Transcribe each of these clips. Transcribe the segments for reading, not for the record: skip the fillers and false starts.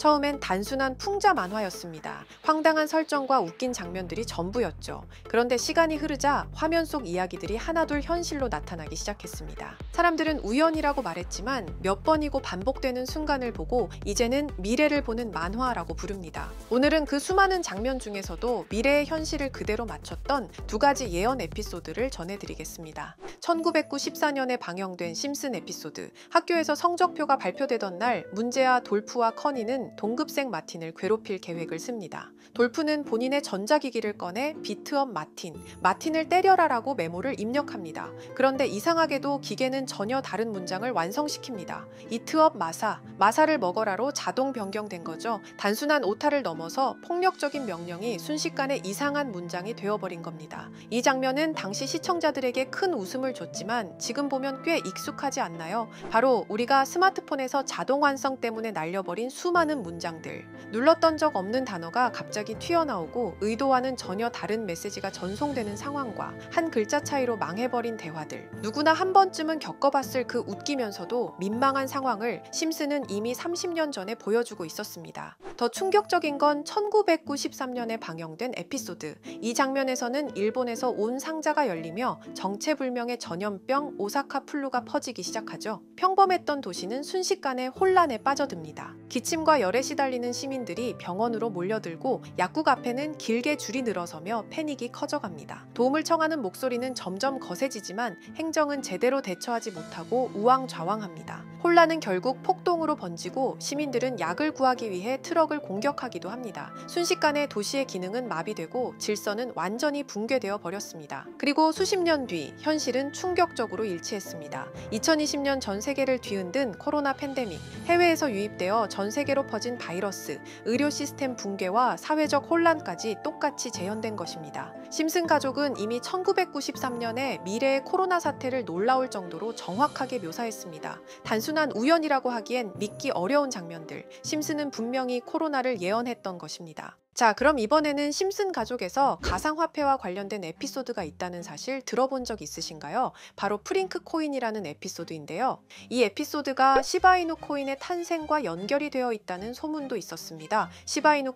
처음엔 단순한 풍자 만화였습니다. 황당한 설정과 웃긴 장면들이 전부였죠. 그런데 시간이 흐르자 화면 속 이야기들이 하나둘 현실로 나타나기 시작했습니다. 사람들은 우연이라고 말했지만 몇 번이고 반복되는 순간을 보고 이제는 미래를 보는 만화라고 부릅니다. 오늘은 그 수많은 장면 중에서도 미래의 현실을 그대로 맞췄던 두 가지 예언 에피소드를 전해드리겠습니다. 1994년에 방영된 심슨 에피소드. 학교에서 성적표가 발표되던 날 문제아 돌프와 커니는 동급생 마틴을 괴롭힐 계획을 씁니다. 돌프는 본인의 전자기기를 꺼내 비트업 마틴을 때려라라고 메모를 입력합니다. 그런데 이상하게도 기계는 전혀 다른 문장을 완성시킵니다. 이트업 마사를 먹어라로 자동 변경된 거죠. 단순한 오타를 넘어서 폭력적인 명령이 순식간에 이상한 문장이 되어버린 겁니다. 이 장면은 당시 시청자들에게 큰 웃음을 줬지만 지금 보면 꽤 익숙하지 않나요? 바로 우리가 스마트폰에서 자동 완성 때문에 날려버린 수많은 문장들. 눌렀던 적 없는 단어가 갑자기 튀어나오고 의도와는 전혀 다른 메시지가 전송되는 상황과 한 글자 차이로 망해버린 대화들. 누구나 한 번쯤은 겪어봤을 그 웃기면서도 민망한 상황을 심슨은 이미 30년 전에 보여주고 있었습니다. 더 충격적인 건 1993년에 방영된 에피소드. 이 장면에서는 일본에서 온 상자가 열리며 정체불명의 전염병 오사카 플루가 퍼지기 시작하죠. 평범했던 도시는 순식간에 혼란에 빠져듭니다. 기침과 열에 시달리는 시민들이 병원으로 몰려들고 약국 앞에는 길게 줄이 늘어서며 패닉이 커져갑니다. 도움을 청하는 목소리는 점점 거세지지만 행정은 제대로 대처하지 못하고 우왕좌왕합니다. 혼란은 결국 폭동으로 번지고 시민들은 약을 구하기 위해 트럭을 공격하기도 합니다. 순식간에 도시의 기능은 마비되고 질서는 완전히 붕괴되어 버렸습니다. 그리고 수십 년 뒤 현실은 충격적으로 일치했습니다. 2020년 전 세계를 뒤흔든 코로나 팬데믹, 해외에서 유입되어 전 세계로 퍼진 바이러스, 의료 시스템 붕괴와 사회적 혼란까지 똑같이 재현된 것입니다. 심슨 가족은 이미 1993년에 미래의 코로나 사태를 놀라울 정도로 정확하게 묘사했습니다. 단순한 우연이라고 하기엔 믿기 어려운 장면들, 심슨은 분명히 코로나를 예언했던 것입니다. 자, 그럼 이번에는 심슨 가족에서 가상화폐와 관련된 에피소드가 있다는 사실 들어본 적 있으신가요? 바로 프링크 코인이라는 에피소드인데요. 이 에피소드가 시바이누 코인의 탄생과 연결이 되어 있다는 소문도 있었습니다. 시바이누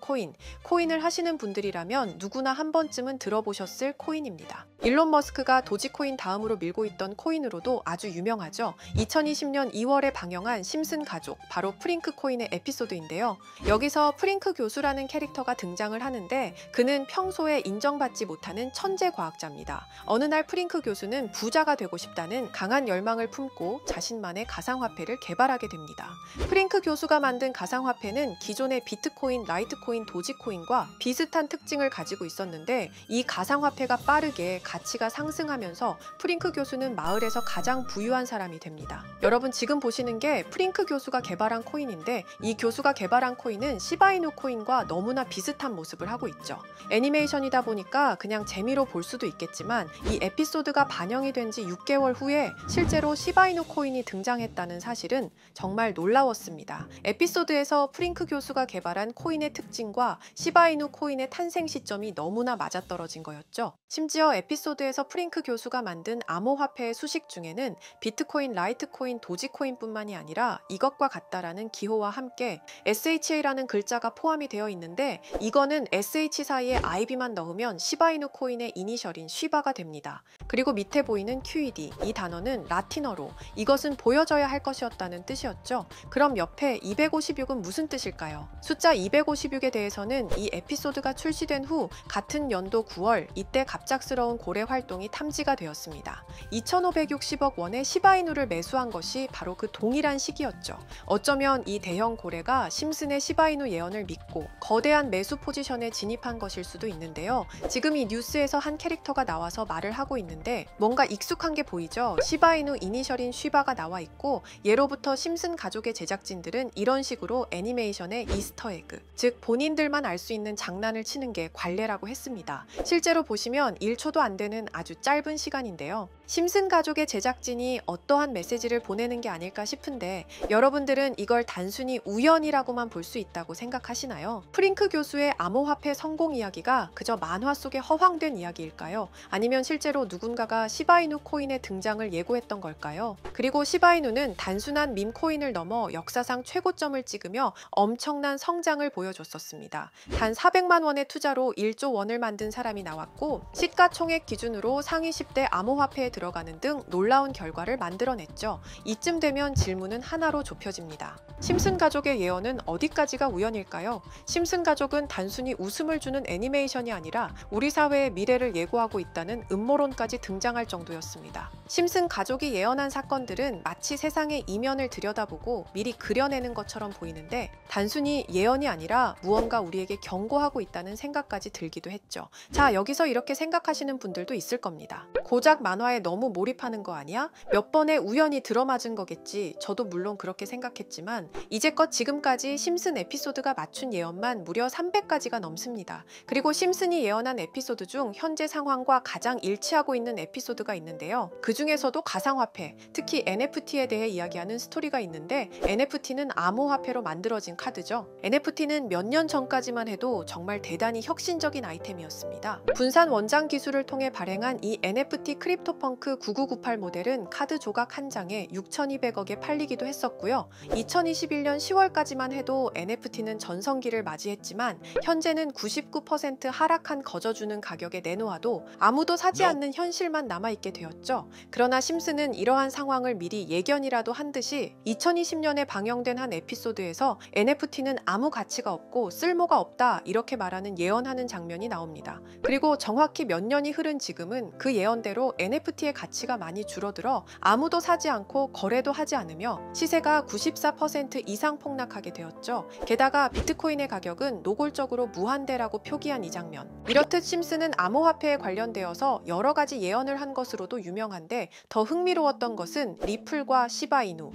코인을 하시는 분들이라면 누구나 한 번쯤은 들어보셨을 코인입니다. 일론 머스크가 도지코인 다음으로 밀고 있던 코인으로도 아주 유명하죠. 2020년 2월에 방영한 심슨 가족, 바로 프링크 코인의 에피소드인데요. 여기서 프링크 교수라는 캐릭터가 등장을 하는데 그는 평소에 인정받지 못하는 천재 과학자입니다. 어느 날 프링크 교수는 부자가 되고 싶다는 강한 열망을 품고 자신만의 가상화폐를 개발하게 됩니다. 프링크 교수가 만든 가상화폐는 기존의 비트코인, 라이트코인, 도지코인과 비슷한 특징을 가지고 있었는데 이 가상화폐가 빠르게 가치가 상승하면서 프링크 교수는 마을에서 가장 부유한 사람이 됩니다. 여러분 지금 보시는 게 프링크 교수가 개발한 코인인데 이 교수가 개발한 코인은 시바이누 코인과 너무나 비슷한 모습을 하고 있죠. 애니메이션이다 보니까 그냥 재미로 볼 수도 있겠지만 이 에피소드가 반영이 된 지 6개월 후에 실제로 시바이누 코인이 등장했다는 사실은 정말 놀라웠습니다. 에피소드에서 프링크 교수가 개발한 코인의 특징과 시바이누 코인의 탄생 시점이 너무나 맞아떨어진 거였죠. 심지어 에피소드에서 프링크 교수가 만든 암호화폐의 수식 중에는 비트코인, 라이트코인, 도지코인뿐만이 아니라 이것과 같다라는 기호와 함께 SHA라는 글자가 포함이 되어 있는데 이거는 SH 사이에 IB만 넣으면 시바이누 코인의 이니셜인 쉬바가 됩니다. 그리고 밑에 보이는 QED, 이 단어는 라틴어로 이것은 보여져야 할 것이었다는 뜻이었죠. 그럼 옆에 256은 무슨 뜻일까요? 숫자 256에 대해서는 이 에피소드가 출시된 후 같은 연도 9월 이때 갑작스러운 고래 활동이 탐지가 되었습니다. 2,560억 원의 시바이누를 매수한 것이 바로 그 동일한 시기였죠. 어쩌면 이 대형 고래가 심슨의 시바이누 예언을 믿고 거대한 매수 포지션에 진입한 것일 수도 있는데요. 지금 이 뉴스에서 한 캐릭터가 나와서 말을 하고 있는데 뭔가 익숙한 게 보이죠? 시바이누 이니셜인 쉬바가 나와 있고 예로부터 심슨 가족의 제작진들은 이런 식으로 애니메이션의 이스터에그, 즉 본인들만 알 수 있는 장난을 치는 게 관례라고 했습니다. 실제로 보시면 1초도 안 되는 아주 짧은 시간인데요. 심슨 가족의 제작진이 어떠한 메시지를 보내는 게 아닐까 싶은데 여러분들은 이걸 단순히 우연이라고만 볼 수 있다고 생각하시나요? 프링크 교수의 암호화폐 성공 이야기가 그저 만화 속에 허황된 이야기일까요? 아니면 실제로 누군가가 시바이누 코인의 등장을 예고했던 걸까요? 그리고 시바이누는 단순한 밈 코인을 넘어 역사상 최고점을 찍으며 엄청난 성장을 보여줬었습니다. 단 400만 원의 투자로 1조 원을 만든 사람이 나왔고 시가총액 기준으로 상위 10대 암호화폐에 들어가는 등 놀라운 결과를 만들어냈죠. 이쯤 되면 질문은 하나로 좁혀집니다. 심슨 가족의 예언은 어디까지가 우연일까요? 심슨 가족은 단순히 웃음을 주는 애니메이션이 아니라 우리 사회의 미래를 예고하고 있다는 음모론까지 등장할 정도였습니다. 심슨 가족이 예언한 사건들은 마치 세상의 이면을 들여다보고 미리 그려내는 것처럼 보이는데 단순히 예언이 아니라 무언가 우리에게 경고하고 있다는 생각까지 들기도 했죠. 자, 여기서 이렇게 생각하시는 분들도 있을 겁니다. 고작 만화에 너무 몰입하는 거 아니야? 몇 번의 우연히 들어맞은 거겠지. 저도 물론 그렇게 생각했지만 이제껏 지금까지 심슨 에피소드가 맞춘 예언만 무려 300가지가 넘습니다. 그리고 심슨이 예언한 에피소드 중 현재 상황과 가장 일치하고 있는 에피소드가 있는데요. 그 중에서도 가상화폐, 특히 NFT에 대해 이야기하는 스토리가 있는데 NFT는 암호화폐로 만들어진 카드죠. NFT는 몇 년 전까지만 해도 정말 대단히 혁신적인 아이템이었습니다. 분산 원장 기술을 통해 발행한 이 NFT 크립토펑크 9998 모델은 카드 조각 한 장에 6,200억에 팔리기도 했었고요. 2021년 10월까지만 해도 NFT는 전성기를 맞이했지만 현재는 99% 하락한 거저주는 가격에 내놓아도 아무도 사지 않는 현실만 남아있게 되었죠. 그러나 심슨은 이러한 상황을 미리 예견이라도 한 듯이 2020년에 방영된 한 에피소드에서 NFT는 아무 가치가 없고 쓸모가 없다 이렇게 말하는 예언하는 장면이 나옵니다. 그리고 정확히 몇 년이 흐른 지금은 그 예언대로 NFT의 가치가 많이 줄어들어 아무도 사지 않고 거래도 하지 않으며 시세가 94% 이상 폭락하게 되었죠. 게다가 비트코인의 가격은 노골적으로 무한대라고 표기한 이 장면. 이렇듯 심슨은 암호화폐에 관련되어서 여러 가지 예언을 한 것으로도 유명한데 더 흥미로웠던 것은 리플과 시바이누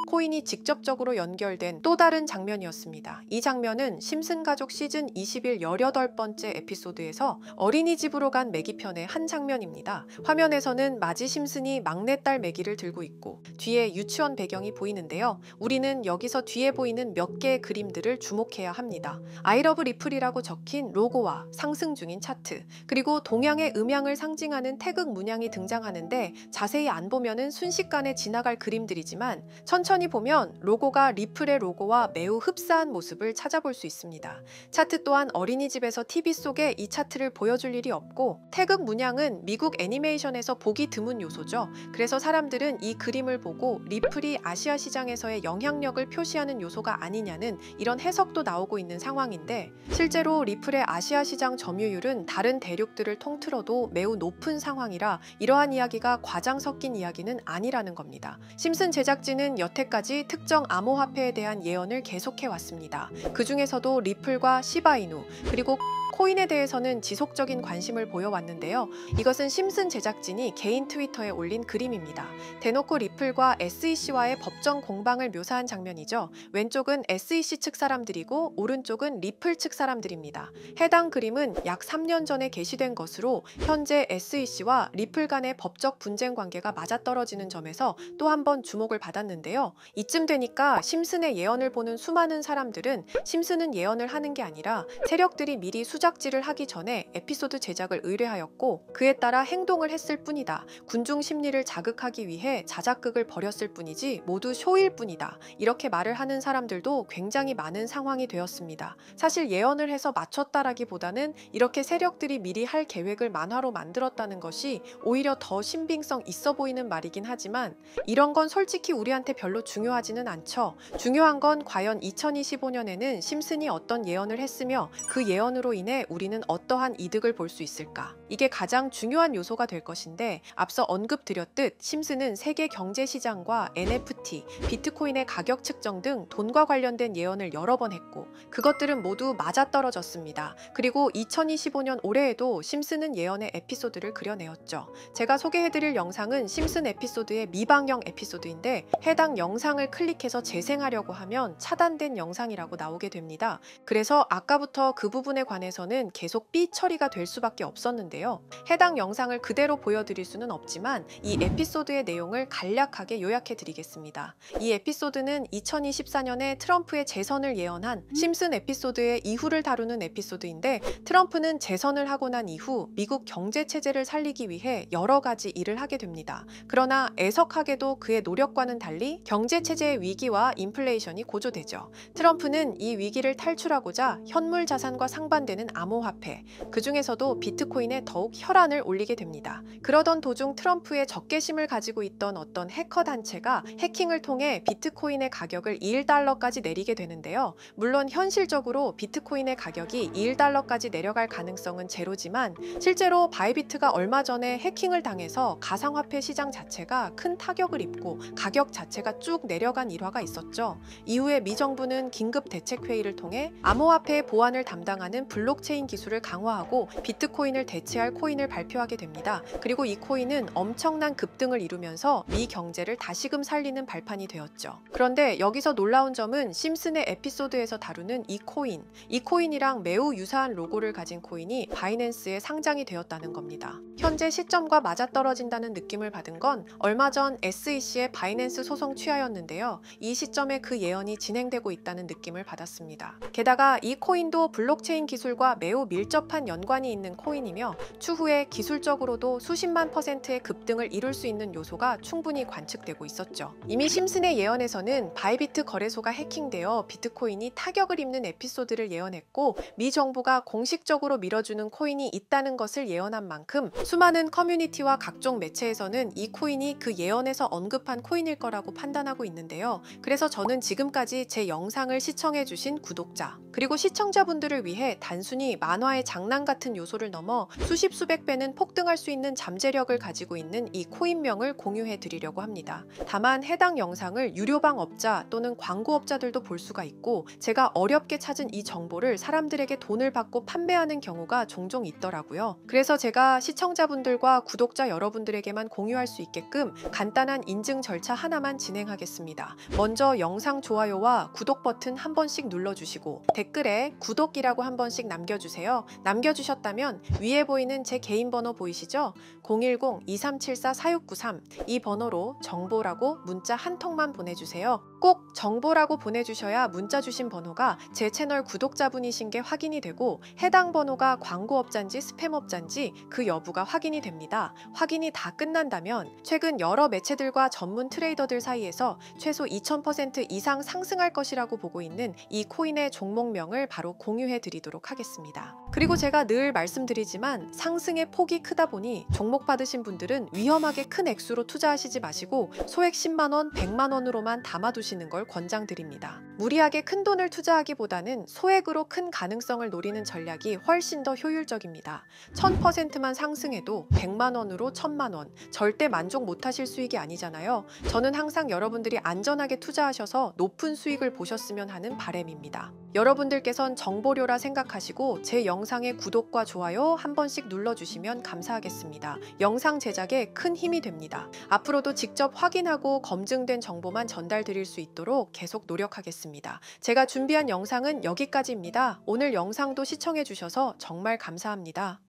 코인이 직접적으로 연결된 또 다른 장면이었습니다. 이 장면은 심슨 가족 시즌 21 18번째 에피소드에서 어린이집으로 간 매기 편의 한 장면입니다. 화면에서는 마지 심슨이 막내딸 매기를 들고 있고 뒤에 유치원 배경이 보이는데요. 우리는 여기서 뒤에 보이는 몇 개의 그림들을 주목해야 합니다. I love 리플이라고 적힌 로고와 상승 중인 차트, 그리고 동양의 음양을 상징하는 태극 문양이 등장하는데 자세히 안 보면은 순식간에 지나갈 그림들이지만 천천히 보면 로고가 리플의 로고와 매우 흡사한 모습을 찾아볼 수 있습니다. 차트 또한 어린이집에서 TV 속에 이 차트를 보여줄 일이 없고 태극 문양은 미국 애니메이션에서 보기 드문 요소죠. 그래서 사람들은 이 그림을 보고 리플이 아시아 시장에서의 영향력을 표시하는 요소가 아니냐는 이런 해석도 나오고 있는 상황인데 실제로 리플의 아시아 시장 점유율은 다른 대륙들을 통틀어도 매우 높은 상황이라 이러한 이야기가 과장 섞인 이야기는 아니라는 겁니다. 심슨 제작진은 여태까지 특정 암호화폐에 대한 예언을 계속해왔습니다. 그 중에서도 리플과 시바이누 그리고 코인에 대해서는 지속적인 관심을 보여왔는데요. 이것은 심슨 제작진이 개인 트위터에 올린 그림입니다. 대놓고 리플과 SEC와의 법정 공방을 묘사한 장면이죠. 왼쪽은 SEC 측 사람들이고 오른쪽은 리플 측 사람들입니다. 해당 그림은 약 3년 전에 게시된 것으로 현재 SEC와 리플 간의 법적 분쟁 관계가 맞아떨어지는 점에서 또 한 번 주목을 받았는데요. 이쯤 되니까 심슨의 예언을 보는 수많은 사람들은 심슨은 예언을 하는 게 아니라 세력들이 미리 수작질을 하기 전에 에피소드 제작을 의뢰하였고 그에 따라 행동을 했을 뿐이다. 군중 심리를 자극하기 위해 자작극을 벌였을 뿐이지 모두 쇼일 뿐이다. 이렇게 말을 하는 사람들도 굉장히 많은 상황이 되었습니다. 사실 예언을 해서 맞췄다라기보다는 이렇게 세력들이 미리 할 계획을 만화로 만들었다는 것이 오히려 더 신빙성 있어 보이는 말이긴 하지만 이런 건 솔직히 우리한테 별로 중요하지는 않죠. 중요한 건 과연 2025년에는 심슨이 어떤 예언을 했으며 그 예언으로 인해 우리는 어떠한 이득을 볼 수 있을까? 이게 가장 중요한 요소가 될 것인데 앞서 언급드렸듯 심슨은 세계 경제 시장과 NFT, 비트코인의 가격 측정 등 돈과 관련된 예언을 여러 번 했고 그것들은 모두 맞아떨어졌습니다. 그리고 2025년 올해에도 심슨은 예언의 에피소드를 그려내었죠. 제가 소개해드릴 영상은 심슨 에피소드의 미방영 에피소드인데 해당 영상을 클릭해서 재생하려고 하면 차단된 영상이라고 나오게 됩니다. 그래서 아까부터 그 부분에 관해서는 계속 삐 처리가 될 수밖에 없었는데요. 있는데요. 해당 영상을 그대로 보여드릴 수는 없지만 이 에피소드의 내용을 간략하게 요약해 드리겠습니다. 이 에피소드는 2024년에 트럼프의 재선을 예언한 심슨 에피소드의 이후를 다루는 에피소드인데, 트럼프는 재선을 하고 난 이후 미국 경제 체제를 살리기 위해 여러 가지 일을 하게 됩니다. 그러나 애석하게도 그의 노력과는 달리 경제 체제의 위기와 인플레이션이 고조되죠. 트럼프는 이 위기를 탈출하고자 현물 자산과 상반되는 암호화폐, 그 중에서도 비트코인에 더욱 혈안을 올리게 됩니다. 그러던 도중 트럼프의 적개심을 가지고 있던 어떤 해커 단체가 해킹을 통해 비트코인의 가격을 1달러까지 내리게 되는데요. 물론 현실적으로 비트코인의 가격이 1달러까지 내려갈 가능성은 제로지만, 실제로 바이비트가 얼마 전에 해킹을 당해서 가상화폐 시장 자체가 큰 타격을 입고 가격 자체가 쭉 내려간 일화가 있었죠. 이후에 미 정부는 긴급 대책회의를 통해 암호화폐의 보안을 담당하는 블록체인 기술을 강화하고 비트코인을 대체할 코인을 발표하게 됩니다. 그리고 이 코인은 엄청난 급등을 이루면서 미 경제를 다시금 살리는 발판이 되었죠. 그런데 여기서 놀라운 점은 심슨의 에피소드에서 다루는 이 코인이랑 매우 유사한 로고를 가진 코인이 바이낸스에 상장이 되었다는 겁니다. 현재 시점과 맞아떨어진다는 느낌을 받은 건 얼마 전 SEC의 바이낸스 소송 취하였는데요. 이 시점에 그 예언이 진행되고 있다는 느낌을 받았습니다. 게다가 이 코인도 블록체인 기술과 매우 밀접한 연관이 있는 코인이며, 추후에 기술적으로도 수십만 %의 급등을 이룰 수 있는 요소가 충분히 관측되고 있었죠. 이미 심슨의 예언에서는 바이비트 거래소가 해킹되어 비트코인이 타격을 입는 에피소드를 예언했고, 미 정부가 공식적으로 밀어주는 코인이 있다는 것을 예언한 만큼 수많은 커뮤니티와 각종 매체에서는 이 코인이 그 예언에서 언급한 코인일 거라고 판단하고 있는데요. 그래서 저는 지금까지 제 영상을 시청해주신 구독자, 그리고 시청자분들을 위해 단순히 만화의 장난 같은 요소를 넘어 수십 수백 배는 폭등할 수 있는 잠재력을 가지고 있는 이 코인명을 공유해 드리려고 합니다. 다만 해당 영상을 유료방 업자 또는 광고업자들도 볼 수가 있고, 제가 어렵게 찾은 이 정보를 사람들에게 돈을 받고 판매하는 경우가 종종 있더라고요. 그래서 제가 시청자분들과 구독자 여러분들에게만 공유할 수 있게끔 간단한 인증 절차 하나만 진행하겠습니다. 먼저 영상 좋아요와 구독 버튼 한 번씩 눌러주시고 댓글에 구독이라고 한 번씩 남겨주세요. 남겨주셨다면 위에 보이는 제 개인 번호 보이시죠? 010-2374-4693, 이 번호로 정보라고 문자 한 통만 보내주세요. 꼭 정보라고 보내주셔야 문자 주신 번호가 제 채널 구독자분이신 게 확인이 되고, 해당 번호가 광고업자인지 스팸업자인지 그 여부가 확인이 됩니다. 확인이 다 끝난다면 최근 여러 매체들과 전문 트레이더들 사이에서 최소 2000% 이상 상승할 것이라고 보고 있는 이 코인의 종목명을 바로 공유해 드리도록 하겠습니다. 그리고 제가 늘 말씀드리지만 상승의 폭이 크다 보니 종목 받으신 분들은 위험하게 큰 액수로 투자하시지 마시고 소액 10만원, 100만원으로만 담아두시는 걸 권장드립니다. 무리하게 큰 돈을 투자하기보다는 소액으로 큰 가능성을 노리는 전략이 훨씬 더 효율적입니다. 1000%만 상승해도 100만원으로 1000만원, 절대 만족 못하실 수익이 아니잖아요. 저는 항상 여러분들이 안전하게 투자하셔서 높은 수익을 보셨으면 하는 바람입니다. 여러분들께선 정보료라 생각하시고 제 영상의 구독과 좋아요 한 번씩 눌러주시면 감사하겠습니다. 영상 제작에 큰 힘이 됩니다. 앞으로도 직접 확인하고 검증된 정보만 전달드릴 수 있도록 계속 노력하겠습니다. 제가 준비한 영상은 여기까지입니다. 오늘 영상도 시청해주셔서 정말 감사합니다.